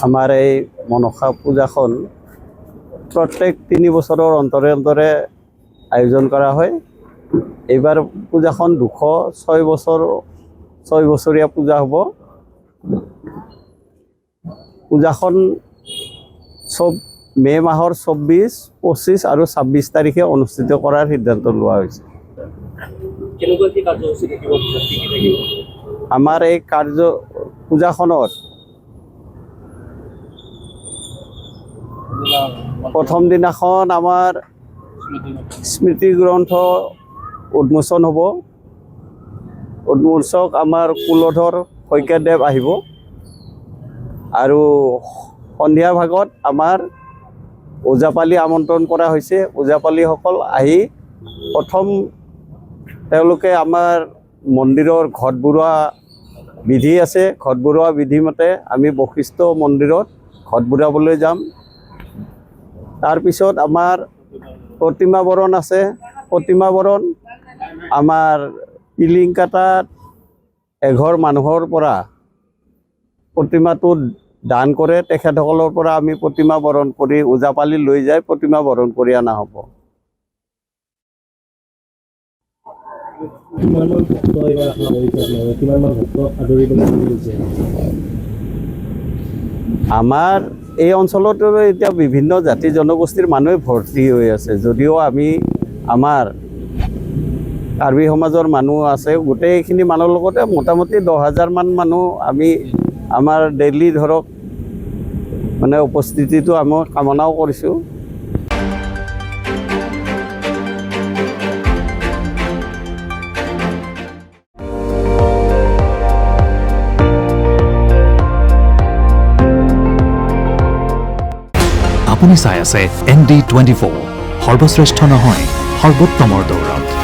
আমাৰ এই মনসা পূজাখন প্ৰত্যেক 3 বছৰৰ অন্তৰে অন্তৰে আয়োজন কৰা হয়। এইবাৰ পূজাখন 206 বছৰীয়া পূজা হ'ব। পূজাখন মে মাহৰ 24, 25 আৰু 26 তাৰিখে অনুষ্ঠিত কৰাৰ সিদ্ধান্ত লোৱা হৈছে। আমাৰ এই পূজাখনত প্ৰথম দিনাখন আমাৰ স্মৃতি গ্ৰন্থ উন্মোচন হ'ব। উন্মোচক আমাৰ কুলধৰ শইকীয়াদেৱ আহিব আৰু সন্ধিয়া ভাগত আমাৰ ওজাপালি আমন্ত্ৰণ কৰা হৈছে। ওজাপালিসকল আহি প্ৰথম তেওঁলোকে আমাৰ মন্দিৰৰ ঘট বুৰুৱা বিধি আছে। ঘট বুৰুৱা বিধি মতে আমি বশিষ্ঠ মন্দিৰত ঘট বুৰাবলৈ যাম। তাৰপিছত আমাৰ প্ৰতিমা বৰণ আছে। প্ৰতিমা বৰণ আমাৰ পিলিংকাটাত এঘৰ মানুহৰ পৰা প্ৰতিমাটো দান কৰে। তেখেতসকলৰ পৰা আমি প্ৰতিমা বৰণ কৰি ওজাপালি লৈ যাই প্ৰতিমা বৰণ কৰি অনা হ'ব। আমাৰ এই অঞ্চলত এতিয়া বিভিন্ন জাতি জনগোষ্ঠীৰ মানুহে ভৰ্তি হৈ আছে। যদিও আমি আমাৰ কাৰ্বি সমাজৰ মানুহ আছে, গোটেইখিনি মানুহৰ লগতে মোটামুটি 10,000 মান মানুহ আমি আমাৰ ডেইলি ধৰক মানে উপস্থিতিটো আমি কামনাও কৰিছোঁ। আপুনি চাই আছে ND24, সৰ্বশ্ৰেষ্ঠ নহয় সৰ্বোত্তমৰ দৌৰত।